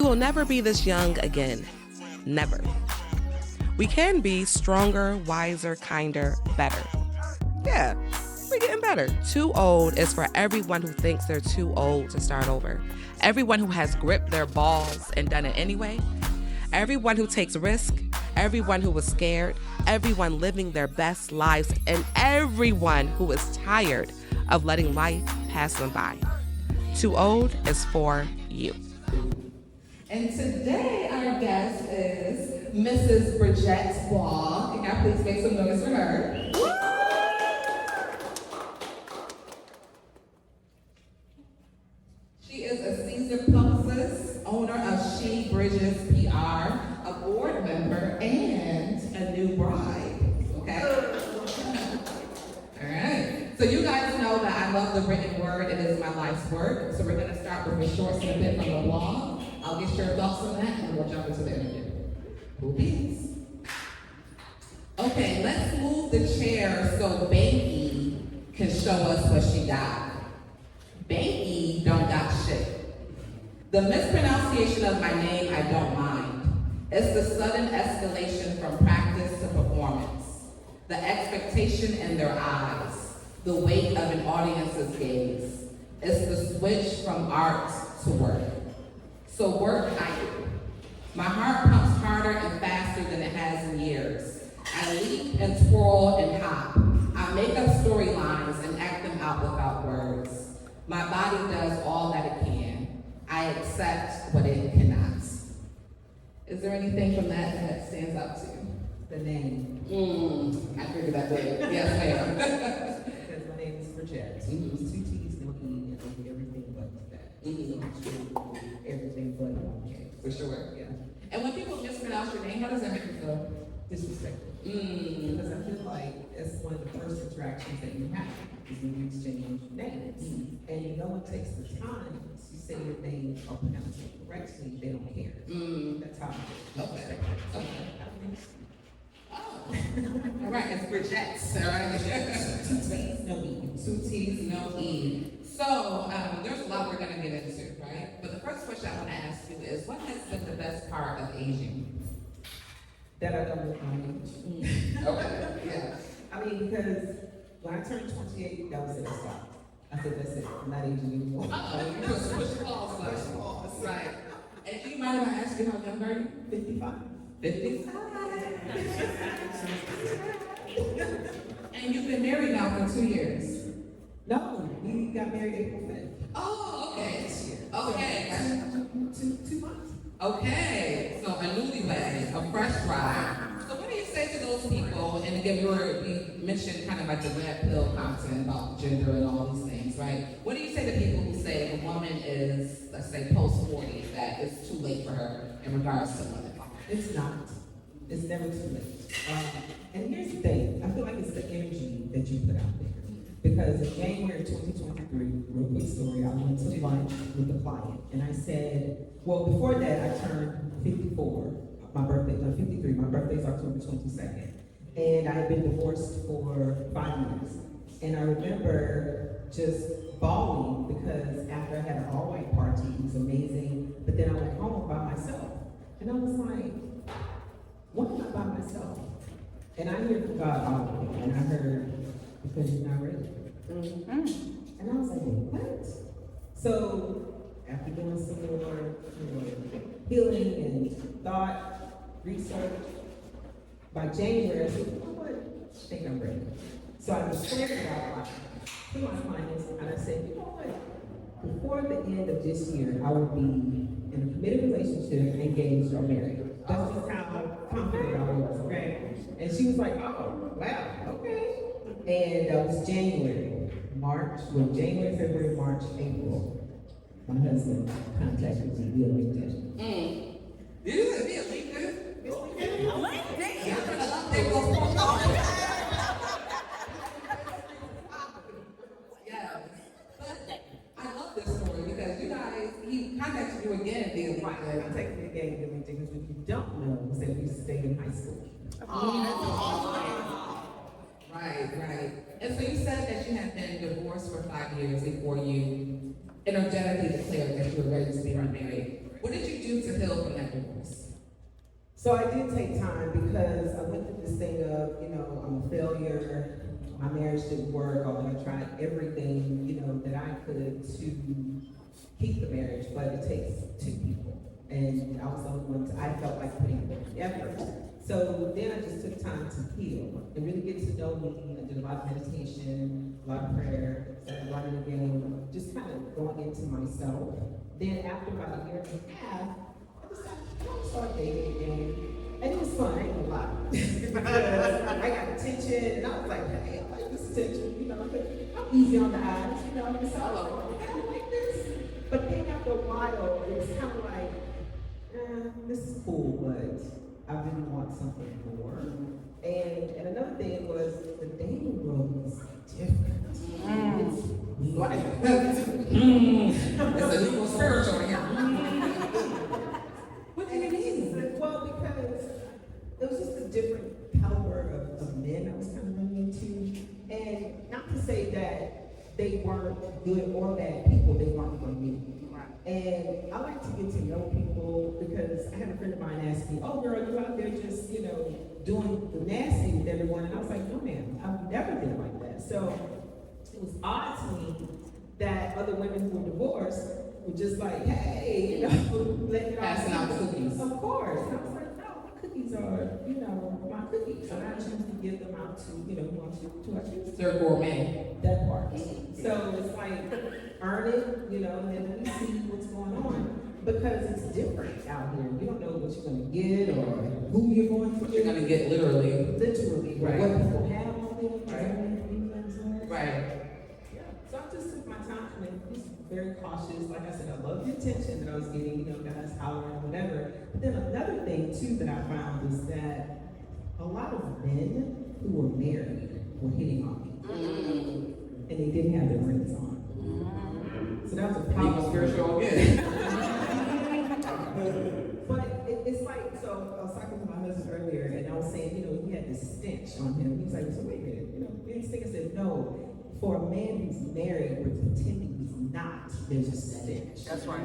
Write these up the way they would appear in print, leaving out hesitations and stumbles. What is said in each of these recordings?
will never be this young again. Never. We can be stronger, wiser, kinder, better. Yeah, we're getting better. Too old is for everyone who thinks they're too old to start over. Everyone who has gripped their balls and done it anyway. Everyone who takes risk. Everyone who was scared. Everyone living their best lives. And everyone who is tired of letting life pass them by. Too old is for you. And today our guest is Mrs. Bridgett Waugh. Can y'all please make some noise for her? She is a seasoned publicist, owner of She Bridges PR, a board member, and a new bride. Okay? All right. So you guys know that I love the written word. It is my life's work. So we're going to start with a short snippet from the blog. I'll get your thoughts on that, and we'll jump into the interview. Boobies. Okay, let's move the chair so Banky can show us what she got. Banky don't got shit. The mispronunciation of my name, I don't mind. It's the sudden escalation from practice to performance. The expectation in their eyes. The weight of an audience's gaze. It's the switch from art to work. So work I do. My heart pumps harder and faster than it has in years. I leap and twirl and hop. I make up storylines and act them out without words. My body does all that it can. I accept what it cannot. Is there anything from that stands out to you? The name. I figured that would. Yes, ma'am. Because my name is Bridgett. It's 2 T's, no E, and I'll do everything but that. Everything but okay. For sure. Yeah. And when people mispronounce your name, how does that make you feel? Disrespectful. Because I feel like it's one of the first interactions that you have is when you exchange names. And no one takes the time to say your name or pronounce it correctly, they don't care. That's how I feel. Okay. Oh. All right, it's Bridgett. All right. 2 T's, no E. 2 T's, no E. So, there's a lot we're going to get into, right? But the first question I want to ask you is, what has been the best part of aging? That I don't look my age. Okay, yeah. I mean, because when I turned 28, that was it, I stopped. I said, that's it, I'm not aging anymore. You just push pause. Right. And do you mind if I ask you how young are you? 55. 55. And you've been married now for 2 years? No, we got married April 5th. Oh, okay. This year. Okay. So, two months. Okay. So a newlywed, a fresh bride. So what do you say to those people? And again, we mentioned kind of like the red pill content about gender and all these things, right? What do you say to people who say a woman is, let's say, post 40, that it's too late for her in regards to women? It's not. It's never too late. And here's the thing. I feel like it's the energy that you put out there. Because in January 2023, real quick story, I went to lunch with a client. And I said, well, before that, I turned 54. My birthday, no, 53. My birthday's October 22nd. And I had been divorced for 5 years. And I remember just bawling because after I had an all-white party, it was amazing. But then I went home by myself. And I was like, why am I by myself? And I hear from God audibly, and I heard, because you're not ready. And I was like, what? So, after doing some more healing and thought, research, by January, I said, you know what? I think I'm ready. So I declared it out loud to my clients, and I said, you know what? Before the end of this year, I will be in a committed relationship, engaged, or married. That's just how confident I was, okay? And she was like, oh, wow, okay. And that was January, February, March, April. My husband contacted me via LinkedIn. Yeah, via LinkedIn? Yeah. But I love this story because you guys, he contacted you again via LinkedIn. I contacted me again via LinkedIn because if you don't know, was that we stayed in high school. Right. And so you said that you had been divorced for 5 years before you energetically declared that you were ready to be remarried. What did you do to heal goodness. So I did take time because I went through this thing of, I'm a failure. My marriage didn't work, although I tried everything, that I could to keep the marriage, but it takes two people. And I was the only one, I felt like putting in the effort. So then I just took time to heal and really get to know me. I did a lot of meditation, a lot of prayer, started running again, just kind of going into myself. Then after about a year and a half, I decided to start dating again. And it was fun, I ain't gonna lie. Because I got attention, and I was like, hey, I like this attention, I'm easy on the eyes, so I was like, hey, I like this. But then after a while, it was kind of like, this is cool, but I really want something more. And another thing was the dating world was different. It's like, It's a new spiritual here. what do you mean? Well, because it was just a different caliber of men I was kind of running into. And not to say that they weren't good or bad people, they weren't for me. And I like to get to know people because I had a friend of mine ask me, oh girl, you out there just, doing the nasty with everyone. And I was like, no ma'am, I've never been like that. So it was odd to me that other women who were divorced were just like, hey, letting it Passing out cookies. Of course. And I was like, no, my cookies are, my cookies. And I choose to give them out to, who I choose to. They're gourmet. That part. So it's like, earn it, and then we see what's going on. Because it's different out here. You don't know what you're going to get or who you're going to What you're going to get literally. Literally. Right. What people have on them. Right. Yeah. So I just took my time and was very cautious. Like I said, I love the attention that I was getting, guys hollering, whatever. But then another thing, too, that I found is that a lot of men who were married were hitting on me. And they didn't have their rings on. So that was a problem. Spiritual again. But it's like, so I was talking to my husband earlier, and I was saying, he had this stench on him. He was like, so wait a minute, this thing. I said, no, for a man who's married, but pretending he's not, there's a stench. That's right.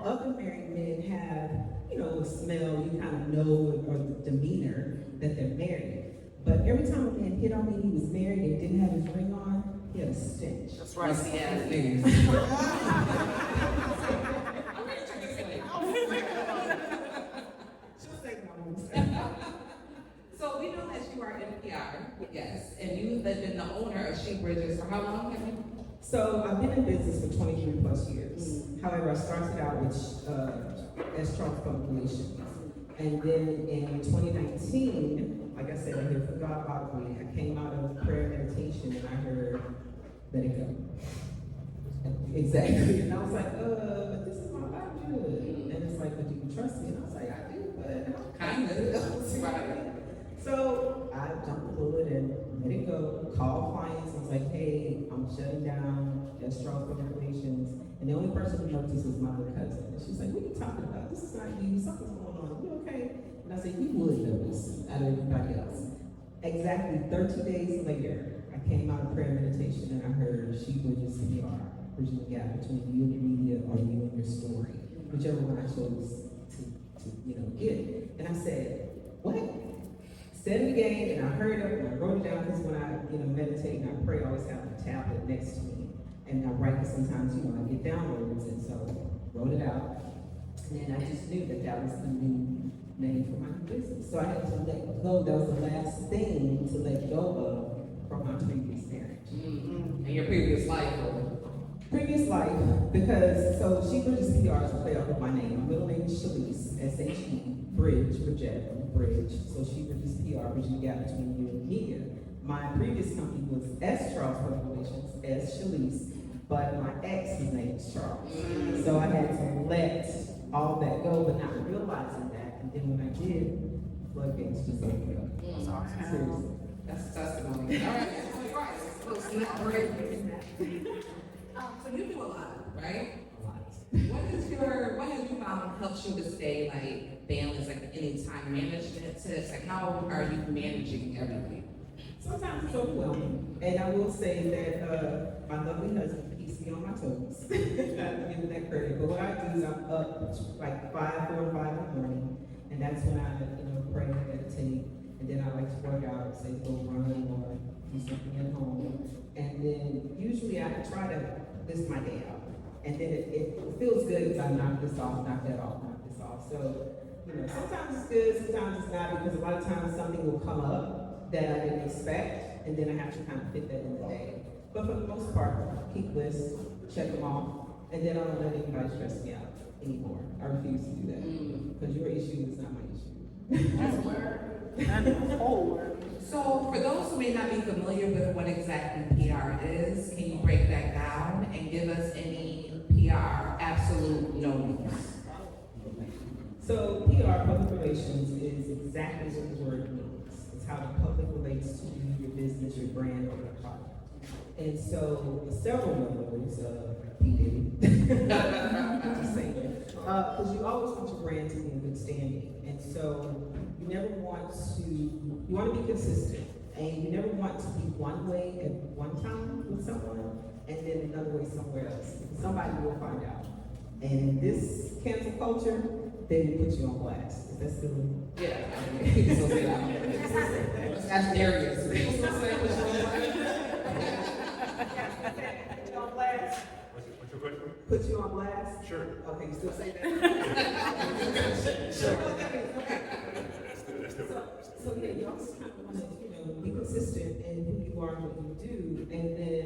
Other married men have, a smell, you kind of know, or the demeanor that they're married. But every time a man hit on me, he was married and didn't have his ring on, he had a stench. That's right. That's the things. So we know that you are in PR, yes, and you've been the owner of She Bridges for how long have you? So I've been in business for 23 plus years. However, I started out with as Charles Public Relations. And then in 2019, like I said, I heard from God audibly. I came out of prayer meditation and I heard, let it go. Exactly. And I was like, but this is my livelihood. And it's like, but do you trust me? And I was like, I do, but Kind of. Right. So I jumped the bullet and let it go, called clients. I was like, hey, I'm shutting down Charles Public Relations. And the only person who noticed was my little cousin. And she's like, what are you talking about? This is not you. Something's going on. You okay? And I said, you would notice out of everybody else. Exactly 30 days later, I came out of prayer meditation and I heard She Bridges PR, bridging the gap between you and your media or you and your story, whichever one I chose to get. And I said, what? Said it again, and I heard it, and I wrote it down because when I, meditate and I pray, I always have a tablet next to me, and I write it sometimes, I get downloads, and so wrote it out, and then I just knew that that was the new name for my business. So I had to let go. That was the last thing to let go of from my previous marriage. Mm-hmm. And your previous life, Previous life, because, so She Bridges PR is a play off of my name. My middle name is Shalise, S-H-E, Bridgett, Bridge. So She Bridges PR, bridging the gap between you and media. My previous company was S. Charles Public Relations, S. Shalise, but my ex's name is Charles. So I had to let all that go, but not realizing that. And then when I did, floodgates just opened up. That's awesome. Seriously. That's testimony. All right. So you do a lot, right? A lot. What have you found helps you to stay balanced, any time management tips? How are you managing everything? Sometimes it's overwhelming. And I will say that my lovely husband keeps me on my toes. I have to give him that credit. But what I do is I'm up 4 or 5 in the morning. that's when I, pray and meditate, and then I like to work out, say go run or do something at home. And then usually I try to list my day out. And then it feels good because I knock this off, knock that off, knock this off. So, sometimes it's good, sometimes it's not, because a lot of times something will come up that I didn't expect, and then I have to kind of fit that in the day. But for the most part, keep lists, check them off, and then I don't let anybody stress me out anymore. I refuse to do that, because your issue is not my issue. That's a word. That's a whole word. So for those who may not be familiar with what exactly PR is, can you break that down and give us any PR absolute no-nos? So PR, public relations, is exactly what the word means. It's how the public relates to you, your business, your brand, or your product. And so several members of P. Diddy, just saying, because you always want your brand to be in good standing. And so you want to be consistent, and you never want to be one way at one time with someone, and then another way somewhere else. Somebody will find out. And in this cancel culture, they will put you on blast. Is that still? Yeah, people still say that. That's Darius. People still say put you on blast. What's your question? Put you on blast? Sure. Okay, you still say that? Sure. Okay. That's still. So yeah, you also kind of want to, be consistent in who you are and what you do, and then,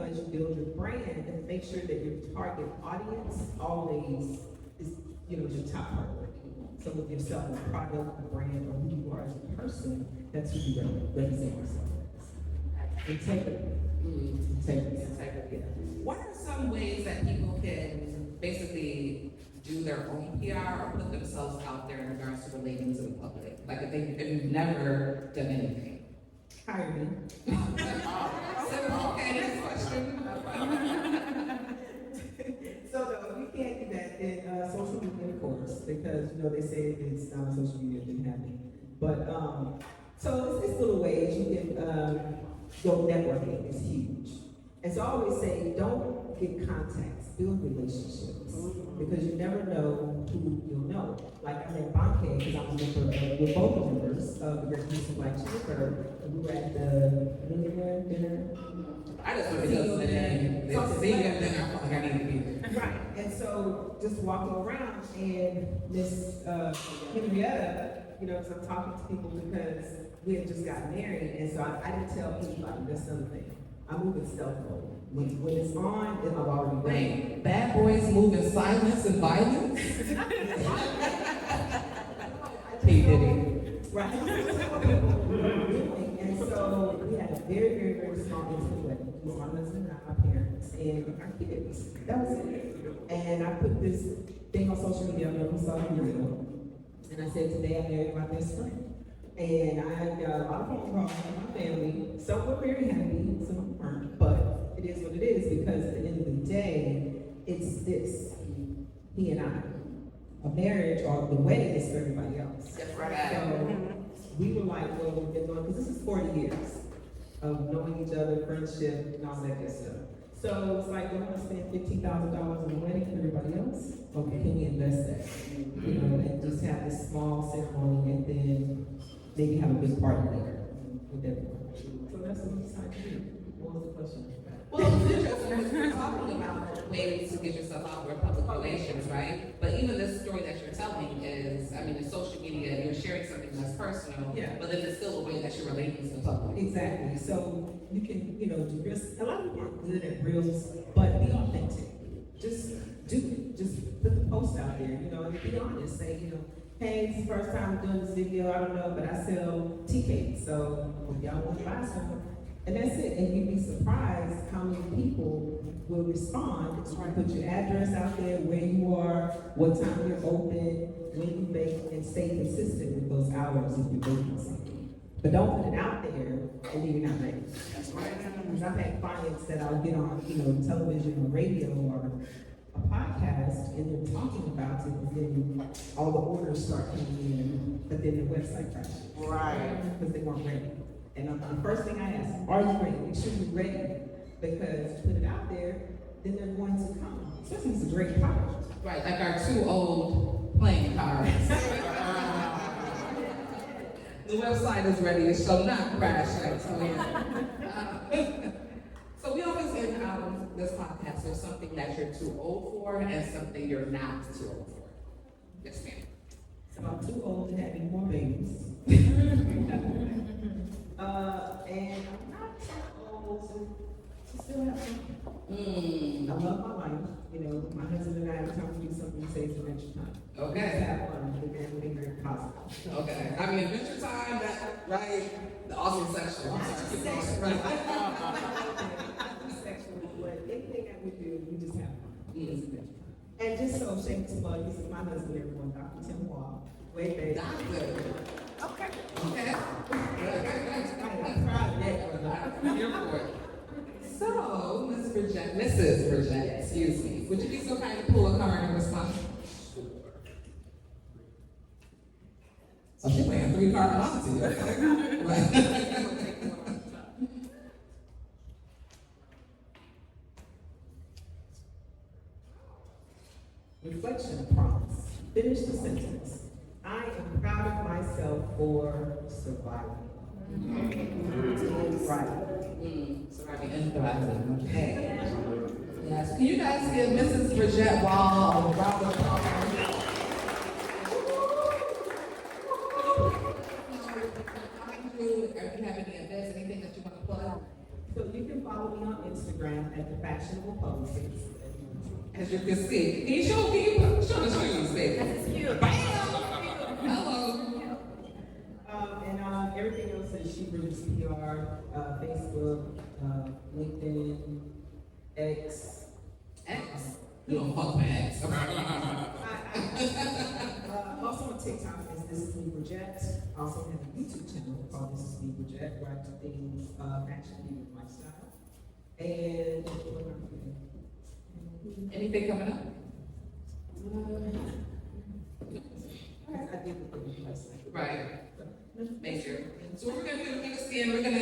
as you build your brand, and make sure that your target audience always is, your top priority. So with yourself, the product, the brand, or who you are as a person, that's who you represent yourself as. Integrity. Integrity. What are some ways that people can basically do their own PR or put themselves out there in regards to relating to the public? Like if you've never done anything. Hire me. Simple, okay, next question. So no, if you can't do that, then social media, of course, because they say if it's not on social media, it didn't happen. But so it's little ways you can your networking is huge. And so I always say, don't get contacts, build relationships, because you never know who you'll know. Like I met Bonke because I was a member with both members of the Great Houston Black Chamber, and we were at the newlywed dinner. I just want to go to the dinner. See you at dinner. I feel like I need to be there. Right, and so just walking around, and Miss Henrietta, because I'm talking to people because we had just gotten married, and so I didn't tell anybody. That's another thing. I move in stealth mode. When it's on, I've already done. Wait, bad boys move in silence and violence? P. Diddy. Right. And so we had a very, very, very small intimate wedding. It was my husband and I, my parents, and our kids. That was it. And I put this thing on social media, I don't know if you saw the video. And I said, today I married my best friend. And I got a lot of phone calls from my family. Some were very happy, some weren't. But it is what it is, because at the end of the day, it's this, he and I. A marriage or the wedding is for everybody else. That's right. So we were like, well, we've been going, because this is 40 years of knowing each other, friendship, and all that good stuff. So it's like, we're gonna spend $15,000 on a wedding for everybody else. Okay, can we invest that? And just have this small ceremony, and then maybe have a big party later with everyone. So that's what we decided to do. What was the question? Well, it's interesting. We're talking about ways to get yourself out there, public relations, right? But even this story that you're telling is, in social media, you're sharing something that's personal, Yeah. but then it's still a way that you're relating to the public. Exactly. So you can, do reels. A lot of people aren't good at reels, but be authentic. Just do it. Just put the post out there, and be honest. Say, hey, this is the first time I'm doing this video, I don't know, but I sell tea cakes, so if y'all want to buy some. And that's it. And you'd be surprised how many people will respond. Put your address out there, where you are, what time you're open, when you bake, and stay consistent with those hours if you're baking something. But don't put it out there and then you're not ready. That's right. Because I've had clients that I'll get on, television or radio or a podcast, and they're talking about it, and then all the orders start coming in, but then the website crashes. Right. Because they weren't ready. And the first thing I ask, are you ready? Make sure you're ready, because put it out there, then they're going to come. Especially if it's a great product. Right, like our 2 old playing cards. The website is ready. It shall not crash. I tell you. So we always end this podcast with something that you're too old for and something you're not too old for. Yes, ma'am. So I'm too old to have any more babies. And I'm not too old to still have fun. I love my life. You know, my husband and I, every time we do something, we say it's adventure time. Okay. Just have fun. We're being very positive. Okay. I mean, adventure time, that, right? The awesome sexual. I'm sorry. keep going. Sexual, but anything that we do, we just have fun. It's adventure time. And just so shameless plug, this is my husband, everyone, Dr. Tim Waugh. Wait, baby. Doctor. Okay. Okay. I'm proud of that. I'm here for it. So, Mrs. Bridgett, excuse me, would you be so kind to pull a card and respond? Oh, she's playing 3-card Monty. Okay. Right. Reflection prompts. Finish the sentence. I am proud of myself for surviving. Right. Surviving and thriving. Okay. Yes. Can you guys give Mrs. Bridgett Waugh a round of applause? If you have any events, anything that you want to plug? So you can follow me on Instagram at the Fashionable Publicist. As you can see. Can you show you space? That's cute. Bam! Hello. And everything else is She Bridget's PR, Facebook, LinkedIn, X. You don't fuck my ex. Also on TikTok is This Is Me Bridgett. I also have a YouTube channel called This Is Me Bridgett, where I do things fashion, beauty, and lifestyle. And what am I doing? Anything coming up? I did the thing last night. Right. Major. So what we're gonna do,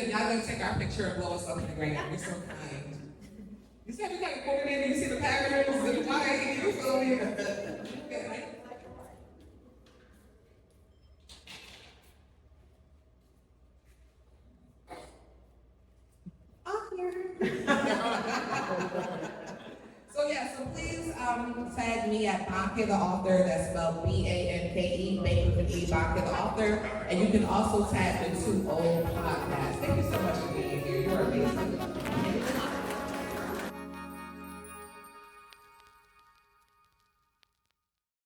y'all gonna take our picture and blow us up in the ground. You're so kind. You said we got to coordinate, you see the patterns and the white, you feel me? Okay. So please tag me at Banke the author, that's spelled B-A-N-K-E, Banke with an E, Banke the author, and you can also tag the 2OldPodS. Thank you so much for being here. You're amazing.